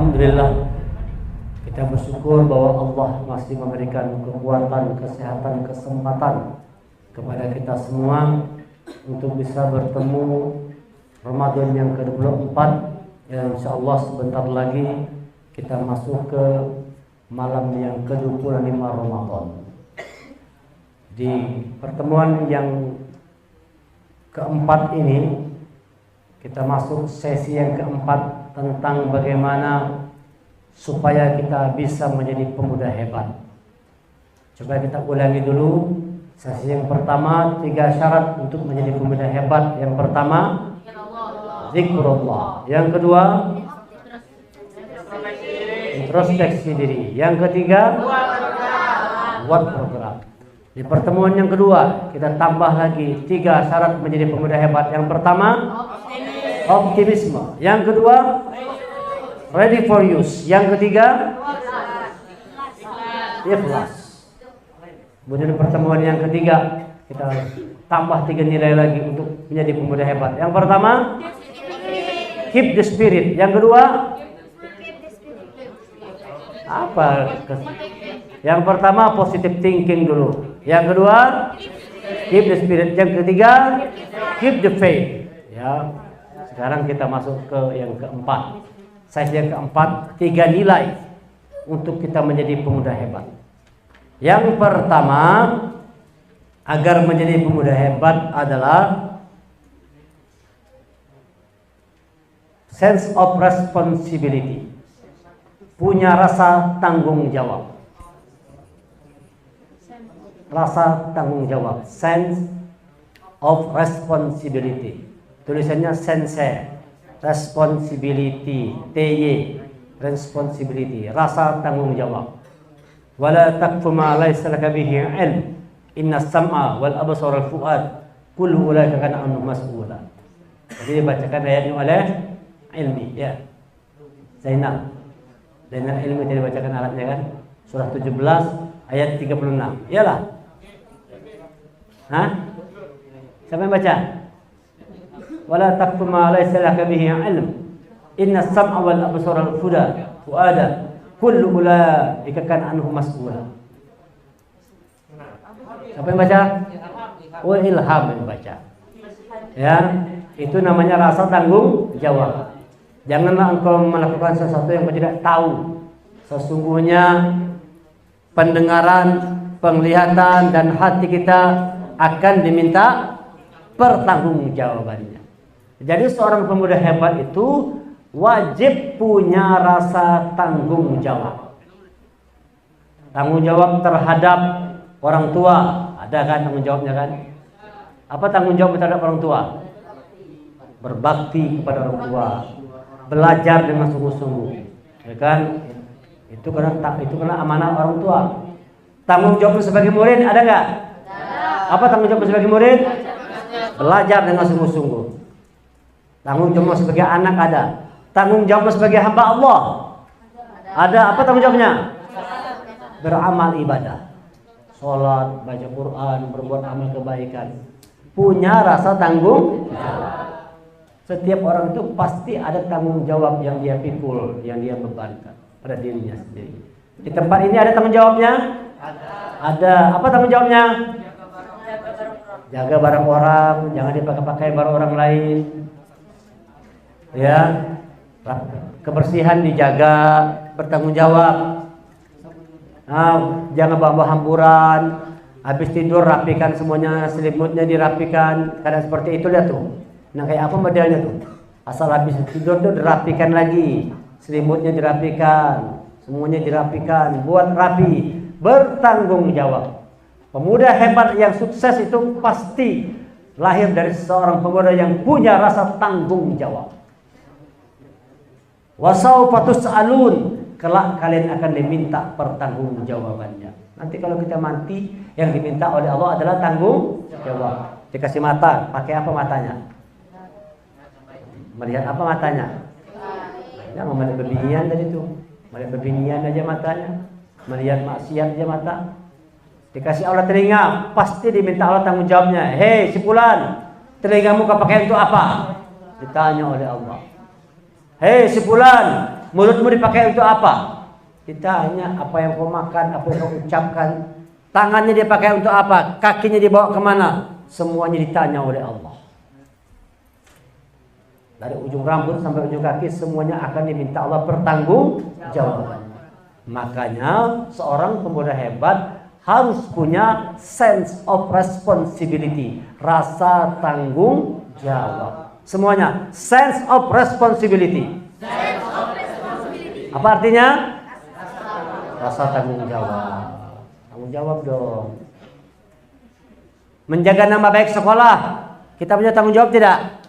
Alhamdulillah, kita bersyukur bahwa Allah masih memberikan kekuatan, kesehatan, kesempatan kepada kita semua untuk bisa bertemu Ramadan yang ke-24. Ya, insyaallah sebentar lagi kita masuk ke malam yang ke-25 Ramadan. Di pertemuan yang keempat ini kita masuk sesi yang keempat tentang bagaimana supaya kita bisa menjadi pemuda hebat. Coba kita ulangi dulu. Sesi yang pertama, 3 syarat untuk menjadi pemuda hebat. Yang pertama, zikrullah. Yang kedua, introspeksi diri. Yang ketiga, buat program. Di pertemuan yang kedua, kita tambah lagi 3 syarat menjadi pemuda hebat. Yang pertama, optimisme. Yang kedua, ready for use. Yang ketiga, ikhlas. Kemudian pertemuan yang ketiga, kita tambah 3 nilai lagi untuk menjadi pemuda hebat. Yang pertama, keep the spirit. Yang kedua, apa? Yang pertama, positive thinking dulu. Yang kedua, keep the spirit. Yang ketiga, keep the faith. Ya. Sekarang kita masuk ke yang keempat. Sesi yang keempat, 3 nilai untuk kita menjadi pemuda hebat. Yang pertama, agar menjadi pemuda hebat adalah sense of responsibility. Punya rasa tanggung jawab. Rasa tanggung jawab. Sense of responsibility. Tulisannya sense, responsibility, TY, responsibility, rasa tanggung jawab. Wala taqfu ma laysa laka bihi ilm. Inna sam'a wal absar wal fuad kullu ulaika kana anhu mas'ula. Jadi dibacakan ayatnya oleh Ilmi, ya. Zainal Ilmi tadi bacakan alatnya kan? Surah 17 ayat 36. Iyalah. Hah? Siapa yang baca? Wala taqfu ma laysa laka bihi ilm. Inna sam'a wal absara wal fuada kullu ulaika kana anhu mas'ula. Siapa yang baca? Oh, Ilham yang baca. Ya, itu namanya rasa tanggung jawab. Janganlah engkau melakukan sesuatu yang kau tidak tahu. Sesungguhnya pendengaran, penglihatan dan hati kita akan diminta pertanggungjawabannya. Jadi seorang pemuda hebat itu wajib punya rasa tanggung jawab. Tanggung jawab terhadap orang tua, ada kan tanggung jawabnya kan? Apa tanggung jawab terhadap orang tua? Berbakti kepada orang tua, belajar dengan sungguh-sungguh, ya kan? Itu karena amanah orang tua. Tanggung jawab sebagai murid ada nggak? Apa tanggung jawab sebagai murid? Belajar dengan sungguh-sungguh. Tanggung jawab sebagai anak ada. Tanggung jawab sebagai hamba Allah ada. Apa tanggung jawabnya? Beramal ibadah, sholat, baca Quran, berbuat amal kebaikan. Punya rasa tanggung jawab. Setiap orang itu pasti ada tanggung jawab yang dia pikul, yang dia bebankan pada dirinya sendiri. Di tempat ini ada tanggung jawabnya? Ada. Apa tanggung jawabnya? Jaga barang orang, jangan dipakai-pakai barang orang lain. Ya, kebersihan dijaga, bertanggung jawab. Nah, jangan bawa hamburan. Habis tidur rapikan semuanya, selimutnya dirapikan. Kadang seperti itu lihat tuh. Nah, kayak apa modelnya tuh? Asal habis tidur tuh dirapikan lagi, selimutnya dirapikan, semuanya dirapikan, buat rapi, bertanggung jawab. Pemuda hebat yang sukses itu pasti lahir dari seorang pemuda yang punya rasa tanggung jawab. Wasaufa tus'alun, kelak kalian akan diminta pertanggungjawabannya. Nanti kalau kita mati, yang diminta oleh Allah adalah tanggung jawab. Dikasih mata, pakai apa matanya? Melihat apa matanya? Ya, melihat bebinian tadi tuh. Melihat bebinian aja matanya. Melihat maksiat aja mata. Dikasih Allah telinga, pasti diminta Allah tanggung jawabnya. Hei si fulan, telingamu kau pakai untuk apa? Ditanya oleh Allah. Hei si fulan, mulutmu dipakai untuk apa? Ditanya apa yang kau makan, apa yang kau ucapkan. Tangannya dia pakai untuk apa? Kakinya dibawa kemana? Semuanya ditanya oleh Allah. Dari ujung rambut sampai ujung kaki semuanya akan diminta Allah pertanggungjawaban. Makanya seorang pemuda hebat harus punya sense of responsibility, rasa tanggung jawab. Semuanya sense of responsibility. Apa artinya? Rasa tanggung jawab. Tanggung jawab dong. Menjaga nama baik sekolah, kita punya tanggung jawab tidak?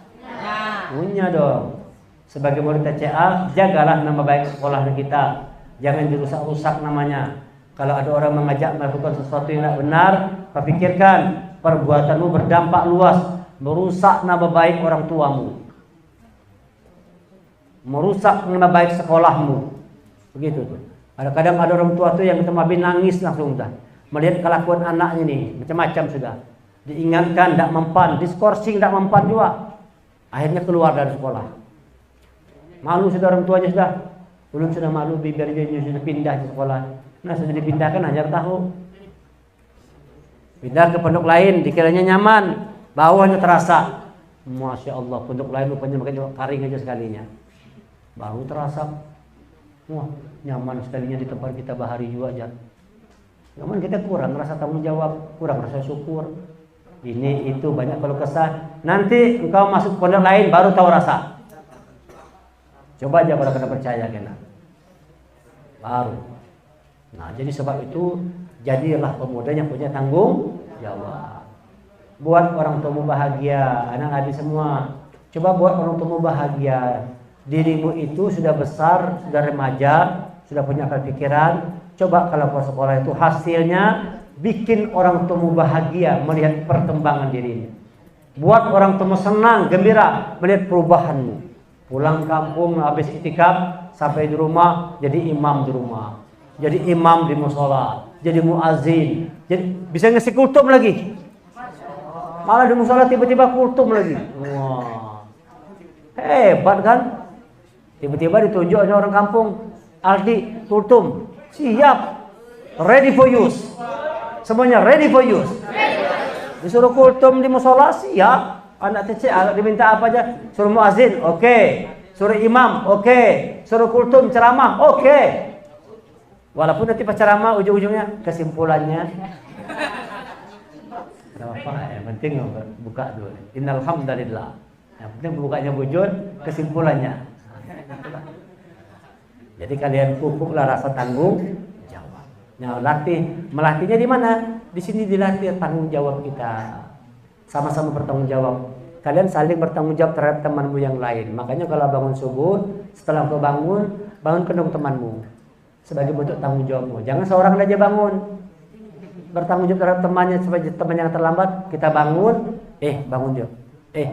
Punya dong. Sebagai murid TCA, jagalah nama baik sekolah kita. Jangan dirusak-rusak namanya. Kalau ada orang mengajak melakukan sesuatu yang tidak benar, pikirkan perbuatanmu berdampak luas, merusak nama baik orang tuamu, merusak nama baik sekolahmu. Begitu tuh. Kadang-kadang ada orang tua tuh yang ketemu habis nangis langsung dah. Melihat kelakuan anaknya nih, macam-macam sudah. Diingatkan tidak mempan, diskorsing tidak mempan juga. Akhirnya keluar dari sekolah. Malu sudah orang tuanya sudah. Belum sudah malu, bibirnya sudah pindah di sekolah. Nah sudah dipindahkan hajar tahu. Pindah ke pondok lain, dikiranya nyaman. Bawahnya terasa. Masya Allah, pondok lain rupanya makin karing aja sekalinya. Baru terasa. Wah, nyaman sekalinya di tempat kita bahari juga aja. Namun kita kurang rasa tanggung jawab, kurang rasa syukur. Ini itu banyak kalau kesah. Nanti engkau masuk pondok lain baru tahu rasa. Coba aja kalau kena percaya kena. Baru. Nah, jadi sebab itu jadilah pemuda yang punya tanggung jawab. Buat orang tuamu bahagia, anak adik semua. Coba buat orang tuamu bahagia. Dirimu itu sudah besar, sudah remaja, sudah punya akal pikiran. Coba kalau ke sekolah itu hasilnya bikin orang tuamu bahagia melihat perkembangan dirinya. Buat orang tuamu senang, gembira melihat perubahanmu. Pulang kampung habis itikaf sampai di rumah jadi imam di rumah, jadi imam di musola, jadi muazin, jadi bisa ngasih kultum lagi. Malah di musola tiba-tiba kultum lagi. Wah, hebat kan? Tiba-tiba ditunjuk oleh orang kampung, Aldi kultum, siap, ready for use. Semuanya ready for use. Disuruh kultum di musola siap. Anak TCA diminta apa aja? Suruh muazin, oke. Suruh imam, oke. Suruh kultum ceramah, oke. Walaupun nanti pas ceramah ujung-ujungnya kesimpulannya. Tidak apa, yang penting buka dulu. Innal hamdalillah. Yang penting bukanya bujur, kesimpulannya. Jadi kalian pupuklah rasa tanggung jawab. Nah, melatihnya di mana? Di sini dilatih tanggung jawab kita. Sama-sama bertanggung jawab. Kalian saling bertanggung jawab terhadap temanmu yang lain. Makanya kalau bangun subuh, setelah kau bangunkan dong temanmu. Sebagai bentuk tanggung jawabmu. Jangan seorang aja bangun. Bertanggung jawab terhadap temannya, supaya teman yang terlambat, kita bangun. Bangun dia.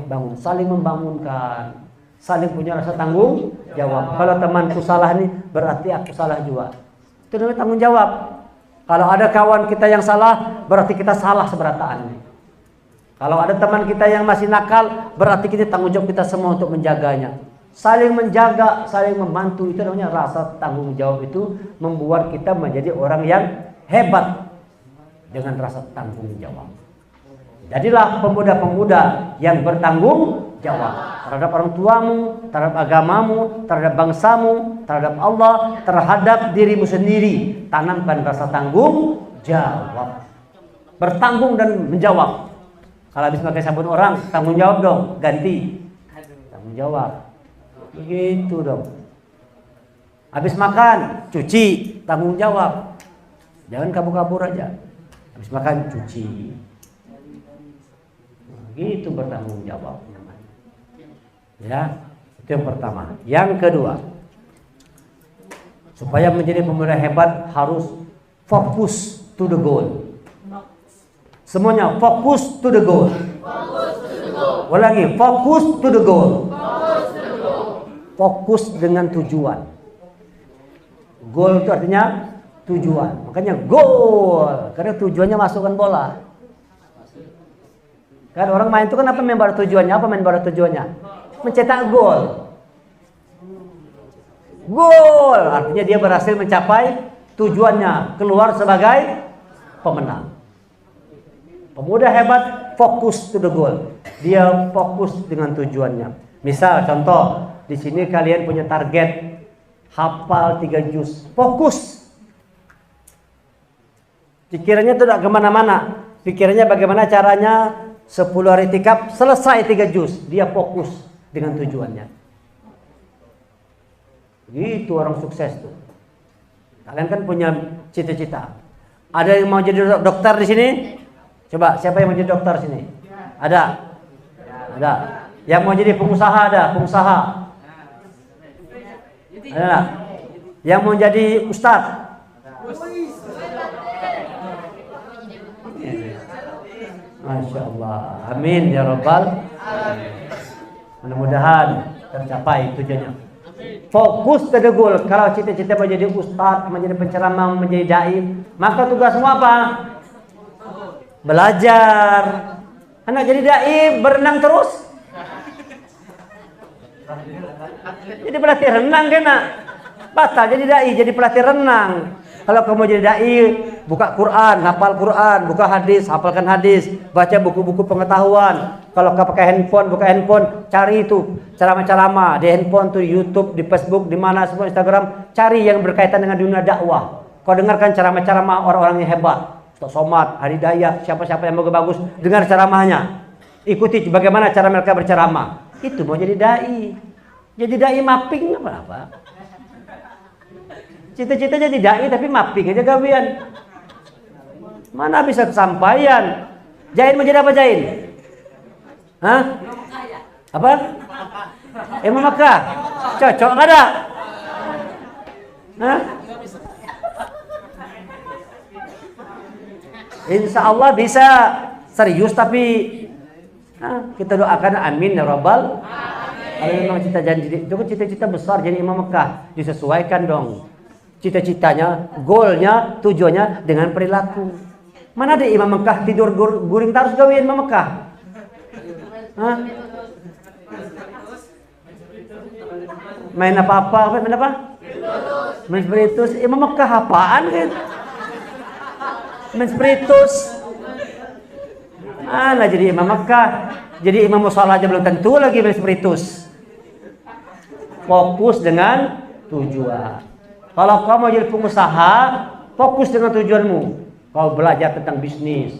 Bangun. Saling membangunkan. Saling punya rasa tanggung jawab. Kalau temanku salah nih, berarti aku salah juga. Itu namanya tanggung jawab. Kalau ada kawan kita yang salah, berarti kita salah seberataan. Kalau ada teman kita yang masih nakal, berarti kita tanggung jawab kita semua untuk menjaganya. Saling menjaga, saling membantu, itu namanya rasa tanggung jawab. Itu membuat kita menjadi orang yang hebat dengan rasa tanggung jawab. Jadilah pemuda-pemuda yang bertanggung jawab terhadap orang tuamu, terhadap agamamu, terhadap bangsamu, terhadap Allah, terhadap dirimu sendiri. Tanamkan rasa tanggung jawab. Bertanggung dan menjawab. Kalau habis pakai sabun orang, tanggung jawab dong, ganti. Tanggung jawab. Begitu dong. Habis makan, cuci, tanggung jawab. Jangan kabur-kabur aja. Habis makan, cuci. Begitu bertanggung jawab. Ya, itu yang pertama. Yang kedua, supaya menjadi pemuda hebat harus fokus to the goal. Semuanya fokus to the goal. Ulangi, fokus to the goal. Fokus dengan tujuan. Goal itu artinya tujuan. Makanya goal, karena tujuannya masukkan bola. Kan orang main itu kan apa main pada tujuannya? Apa main pada tujuannya? Mencetak gol. Gol, artinya dia berhasil mencapai tujuannya, keluar sebagai pemenang. Pemuda hebat fokus to the goal. Dia fokus dengan tujuannya. Misal contoh, di sini kalian punya target hafal 3 juz. Fokus. Pikirannya tidak kemana-mana. Pikirannya bagaimana caranya 10 hari itikaf selesai 3 juz. Dia fokus dengan tujuannya. Gitu orang sukses tuh. Kalian kan punya cita-cita. Ada yang mau jadi dokter di sini? Coba, siapa yang mau jadi dokter sini? Ada? Ada. Yang mau jadi pengusaha ada? Pengusaha? Ada? Yang mau jadi ustadz? Masya Allah. Amin ya Rabbal. Mudah-mudahan tercapai tujuannya. Fokus ke the goal. Kalau cita-cita menjadi ustadz, menjadi penceramah, menjadi dai, maka tugasmu apa? Belajar. Anak jadi dai berenang terus. Jadi pelatih renang kena. Batal jadi dai, jadi pelatih renang. Kalau kamu jadi dai, buka Quran, hafal Quran, buka hadis, hafalkan hadis, baca buku-buku pengetahuan. Kalau kau pakai handphone, buka handphone, cari itu ceramah-ceramah di handphone tuh, YouTube, di Facebook, di mana semua, Instagram, cari yang berkaitan dengan dunia dakwah. Kau dengarkan ceramah-ceramah orang-orang yang hebat, Ustaz Somad, Hari Dayat, siapa-siapa yang bagus-bagus, dengar ceramahnya. Ikuti bagaimana cara mereka berceramah. Itu mau jadi dai. Jadi dai mapping apa-apa. Cita-cita jadi dai tapi mapping aja gawian. Mana bisa kesampaian? Jain menjadi apa Jain? Hah? Apa? Imam Makkah. Cocok nggak ada? Hah? Insya Allah bisa. Serius tapi kita doakan amin ya Rabbal. Kalau memang cita-cita besar jadi Imam Makkah, disesuaikan dong. Cita-citanya, goalnya, tujuannya dengan perilaku. Mana ada Imam Makkah tidur guring terus gawian Imam Makkah? Hah? Main apa-apa? Main apa? Main spiritus. Imam Makkah apaan kan? Main spiritus. Nah jadi Imam Makkah. Jadi Imam Musola aja belum tentu lagi main spiritus. Fokus dengan tujuan. Kalau kau mau jadi pengusaha, fokus dengan tujuanmu. Kau belajar tentang bisnis,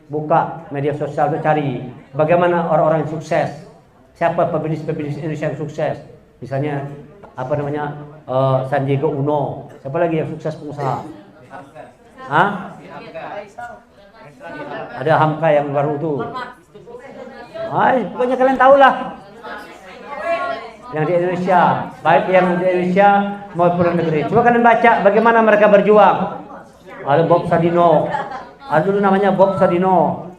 buka media sosial itu cari bagaimana orang-orang yang sukses, siapa pebisnis Indonesia yang sukses. Misalnya apa namanya Sandiaga Uno, siapa lagi yang sukses pengusaha? Hah? Ada Hamka yang baru tuh. Pokoknya kalian tahulah. Yang di Indonesia, baik yang di Indonesia maupun luar negeri. Coba kalian baca bagaimana mereka berjuang. Ada Bob Sadino, ada dulu namanya Bob Sadino.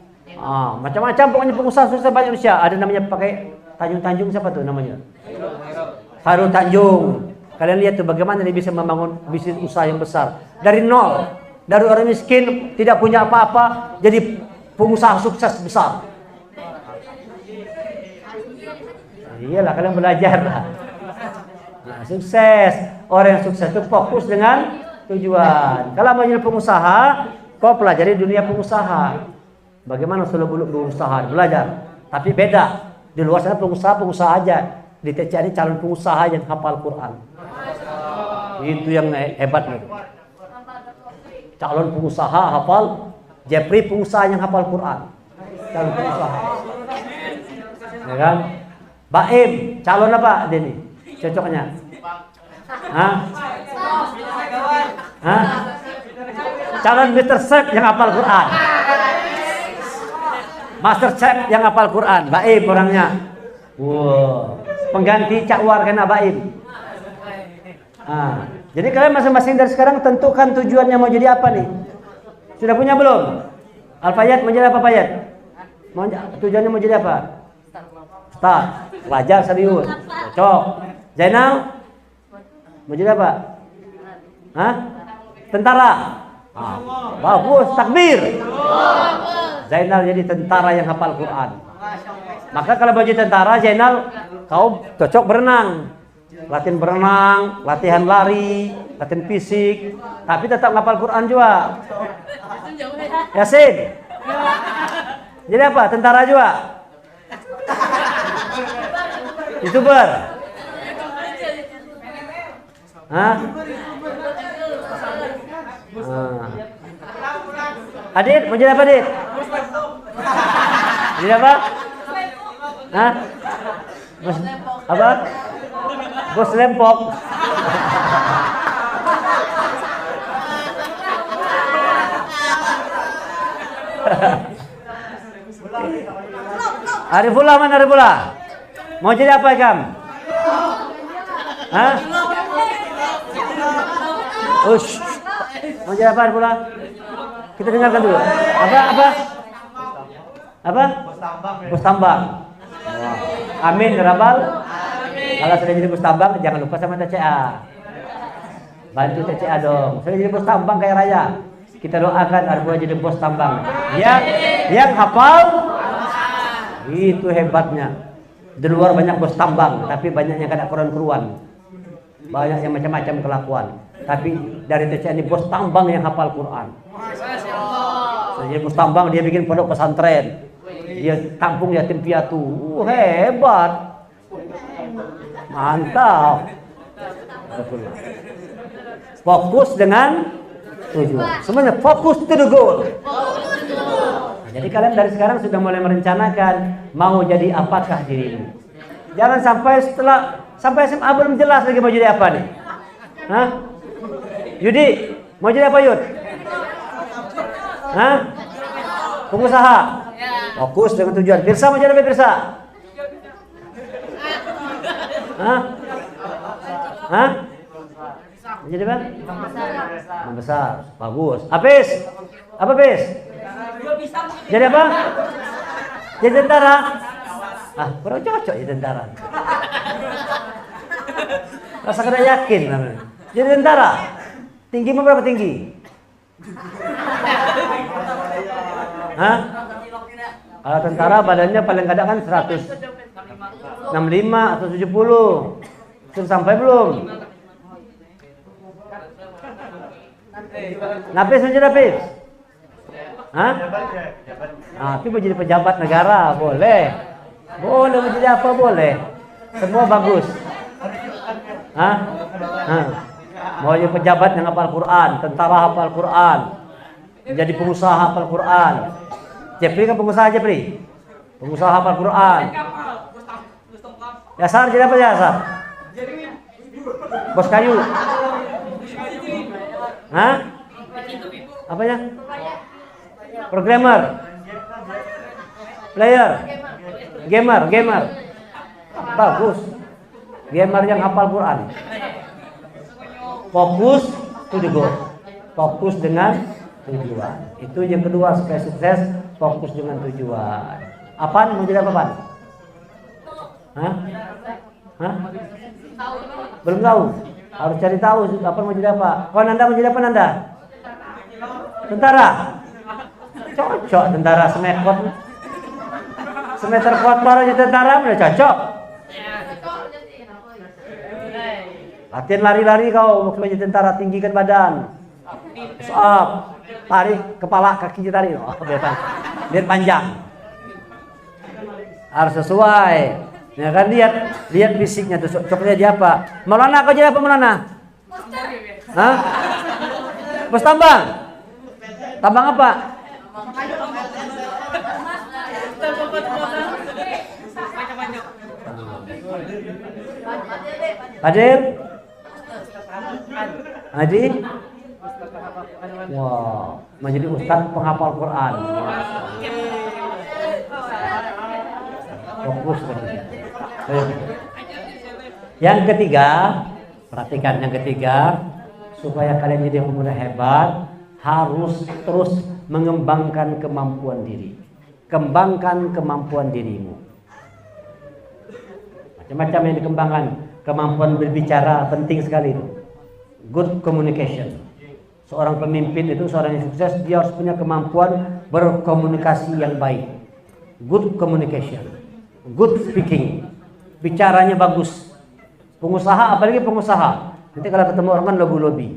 Macam-macam pokoknya pengusaha sukses banyak Indonesia. Ada namanya pakai Tanjung siapa tuh namanya? Hairul Tanjung. Kalian lihat tuh bagaimana dia bisa membangun bisnis usaha yang besar dari nol, dari orang miskin tidak punya apa-apa jadi pengusaha sukses besar. Iyalah kalian belajar lah. Nah, sukses. Orang yang sukses itu fokus dengan tujuan. Kalau mau jadi pengusaha, kau pelajari dunia pengusaha. Bagaimana seluk-beluk berusaha, belajar. Tapi beda. Di luar sana pengusaha aja. Di TCA ini calon pengusaha yang hafal Quran. Itu yang hebat nih. Calon pengusaha hafal, Jepri pengusaha yang hafal Quran. Calon pengusaha. Ya kan? Baim, calon apa dia nih? Cocoknya? Hah? Hah? Calon Mr. Chef yang hafal Quran. Master Chef yang hafal Quran. Baim orangnya. Wow. Pengganti Cakwar kena Baim. Jadi kalian masing-masing dari sekarang tentukan tujuannya mau jadi apa nih? Sudah punya belum? Al-Fayat mau jadi apa Fayat? Tujuannya mau jadi apa? Ustaz, belajar serius. Cocok. Zainal mau jadi apa? Hah? Tentara. Bagus, takbir. Zainal jadi tentara yang hafal Quran. Maka kalau mau jadi tentara, Zainal kau cocok berenang. latihan berenang, latihan lari, latihan fisik, tapi tetap ngapal Quran juga. Yasin. Jadi apa? Tentara juga. YouTuber. Hah? Adit, mau jadi apa, Adit? Jadi apa? Hah? Bos, apa? Bos lempok. Arifullah mana Arifullah? Mau jadi apa, Ikam? Hah? Ush. Mau jadi apa, Arifullah? Kita dengarkan dulu. Apa? Bos tambang. Amin, Rabal. Kalau sudah jadi bos tambang, jangan lupa sama TCA. Bantu TCA dong. Sudah jadi bos tambang kayak Raya. Kita doakan Arifullah jadi bos tambang. Yang hafal, itu hebatnya. Di luar banyak bos tambang, tapi banyak yang kada keruan-keruan. Banyak yang macam-macam kelakuan. Tapi dari TCA ini bos tambang yang hafal Quran. Jadi bos tambang, dia bikin pondok pesantren. Dia tampung yatim piatu. Hebat. Mantap. Fokus dengan tujuan. Semuanya fokus to the goal. Jadi kalian dari sekarang sudah mulai merencanakan mau jadi apakah dirimu. Jangan sampai SMA belum jelas lagi mau jadi apa nih. Hah? Yudi, mau jadi apa Yud? Hah? Pengusaha. Fokus dengan tujuan. Pirsa mau jadi apa Pirsa? Hah? Hah? Jadi apa? Membesar. Bagus. Apis? Apa Pis? Jadi apa? Jadi tentara. Kurang cocok jadi tentara. Rasa kada yakin namanya. Jadi tentara. Tinggimu berapa tinggi? Hah? Kalau tentara badannya paling kadang kan 165 atau 70. Sudah sampai belum? Napis menjadi napis? Hah? Tapi mau jadi pejabat negara boleh. Boleh menjadi apa boleh. Semua bagus. Hah? Mau jadi pejabat yang hafal Quran, tentara hafal Quran, jadi pengusaha hafal Quran. Jepri kan pengusaha Jepri? Pengusaha hafal Quran. Yasar jadi apa Yasar? Bos kayu. Hah? Apanya? Programmer. Player. Gamer. Bagus. Gamer yang hafal Quran. Fokus to the goal. Fokus dengan tujuan. Itu yang kedua supaya sukses, fokus dengan tujuan. Apaan mau jadi apaan? Hah? Belum tahu. Harus cari tahu apa mau jadi apa. Kau Nanda mau jadi apa Nanda? Tentara. Cocok tentara semekot. Semeter kotor aja tentara udah cocok. Latihan lari-lari kau mau jadi tentara, tinggikan badan. Push up. Tarik kepala kaki tarik. Biar panjang. Harus sesuai. Ya kan lihat fisiknya tuh cocoknya dia apa. Maulana kau jadi apa Maulana? Hah? Bos tambang. Tambang apa? Adil? Adi? Wow, menjadi ustaz penghafal Quran. Fokus. Yang ketiga, perhatikan yang ketiga, supaya kalian jadi pemuda hebat, harus terus mengembangkan kemampuan diri. Kembangkan kemampuan dirimu. Macam-macam yang dikembangkan. Kemampuan berbicara penting sekali itu. Good communication. Seorang pemimpin itu, seorang yang sukses, dia harus punya kemampuan berkomunikasi yang baik. Good communication. Good speaking. Bicaranya bagus. Pengusaha, apalagi pengusaha. Nanti kalau ketemu orang kan lobby-lobby.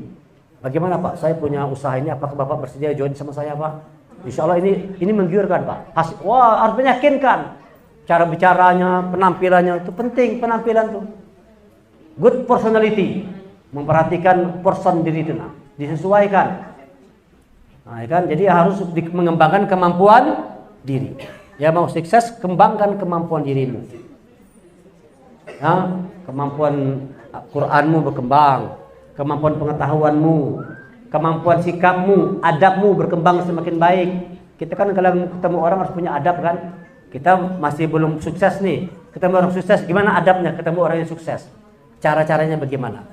Bagaimana Pak? Saya punya usaha ini, apakah Bapak bersedia join sama saya Pak? Insya Allah ini menggiurkan Pak. Wah, harus meyakinkan. Cara bicaranya, penampilannya itu penting, penampilan tuh. Good personality, memperhatikan person diri itu, disesuaikan. Nah, ya kan? Jadi harus mengembangkan kemampuan diri. Ya, mau sukses, kembangkan kemampuan dirimu. Ya, kemampuan Quranmu berkembang, kemampuan pengetahuanmu, kemampuan sikapmu, adabmu berkembang semakin baik. Kita kan kalau ketemu orang harus punya adab kan. Kita masih belum sukses nih, ketemu orang sukses, gimana adabnya ketemu orang yang sukses? Cara-caranya bagaimana?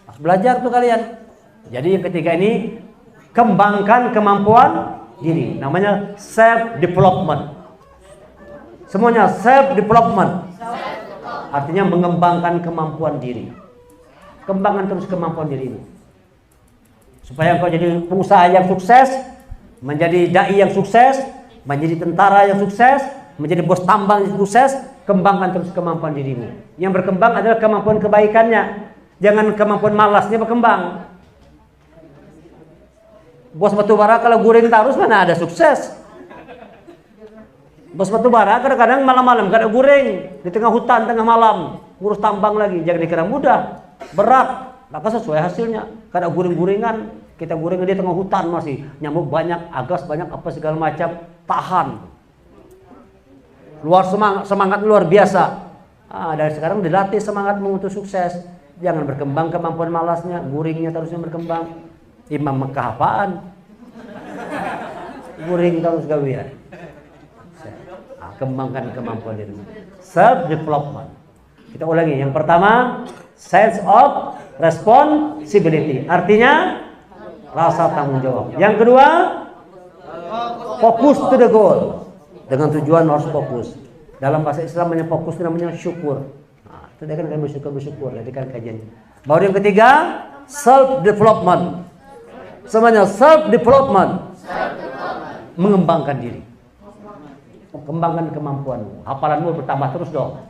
Harus belajar tuh kalian. Jadi yang ketiga ini, kembangkan kemampuan diri. Namanya self development. Semuanya self development. Artinya mengembangkan kemampuan diri. Kembangkan terus kemampuan dirimu. Supaya kau jadi pengusaha yang sukses, menjadi dai yang sukses, menjadi tentara yang sukses, menjadi bos tambang yang sukses. Kembangkan terus kemampuan dirimu. Yang berkembang adalah kemampuan kebaikannya. Jangan kemampuan malasnya berkembang. Bos batubara kalau guring terus mana ada sukses. Bos batubara kadang-kadang malam-malam kada guring di tengah hutan tengah malam ngurus tambang lagi, jangan dikira mudah, berat, maka sesuai hasilnya. Kada guring-guringan, kita guring di tengah hutan masih nyamuk banyak, agas banyak, apa segala macam, tahan. Semangat luar biasa. Dari sekarang dilatih semangatmu untuk sukses. Jangan berkembang kemampuan malasnya, guringnya terusnya berkembang. Imam Mekah apaan? Guring terus gawian. Kembangkan kemampuan diri. Self development. Kita ulangi. Yang pertama, sense of responsibility. Artinya rasa tanggung jawab. Yang kedua, fokus to the goal. Dengan tujuan harus fokus. Dalam bahasa Islam namanya fokus itu namanya syukur. Nah, itu kan kami bersyukur. Jadi kan kajiannya. Baru yang ketiga, self development. Semuanya self development. Mengembangkan diri. Kembangkan kemampuanmu. Hafalanmu bertambah terus dong.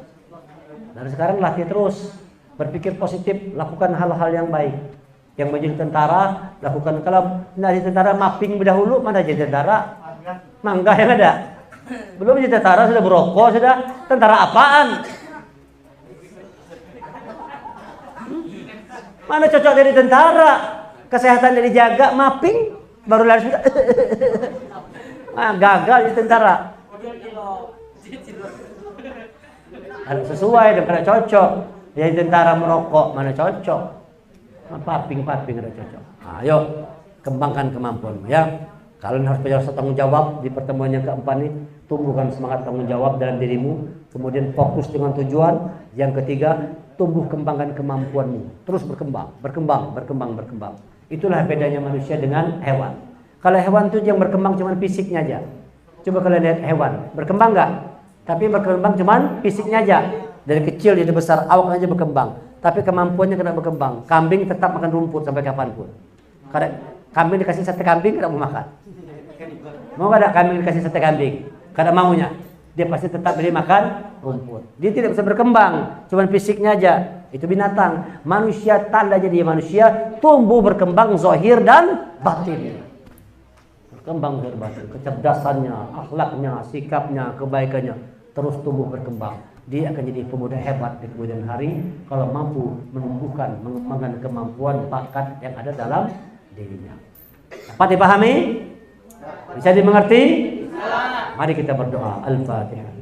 Dari sekarang latih terus. Berpikir positif, lakukan hal-hal yang baik. Yang menjadi tentara, lakukan. Kalau menjadi tentara mapping dahulu, mana jadi tentara? Mangga yang ada. Belum jadi tentara, sudah berokok, sudah tentara apaan? Mana cocok jadi tentara? Kesehatan dijaga, mapping, baru lari sudah. Gagal jadi tentara. Ada sesuai dan kada cocok. Jadi tentara merokok, mana cocok? Paping ada cocok. Ayo kembangkan kemampuanmu ya. Kalian harus punya rasa tanggung jawab di pertemuan yang keempat ini. Tumbuhkan semangat tanggung jawab dalam dirimu. Kemudian fokus dengan tujuan. Yang ketiga, tumbuh kembangkan kemampuanmu. Terus berkembang. Itulah bedanya manusia dengan hewan. Kalau hewan itu yang berkembang cuma fisiknya aja. Coba kalian lihat hewan, berkembang nggak? Tapi berkembang cuma fisiknya aja. Dari kecil jadi besar, awak aja berkembang. Tapi kemampuannya tidak berkembang. Kambing tetap makan rumput sampai kapanpun. Karena kambing dikasih sate kambing tidak mau makan. Mau nggak ada kambing dikasih sate kambing? Kada maunya. Dia pasti tetap beli makan rumput. Dia tidak bisa berkembang, cuma fisiknya aja. Itu binatang. Manusia tanda jadi manusia tumbuh berkembang zahir dan batin. Berkembang zahir batin, kecerdasannya, akhlaknya, sikapnya, kebaikannya terus tumbuh berkembang. Dia akan jadi pemuda hebat di kemudian hari kalau mampu menumbuhkan, mengembangkan kemampuan bakat yang ada dalam dirinya. Dapat dipahami? Bisa dimengerti? Mari kita berdoa. Al-Fatihah.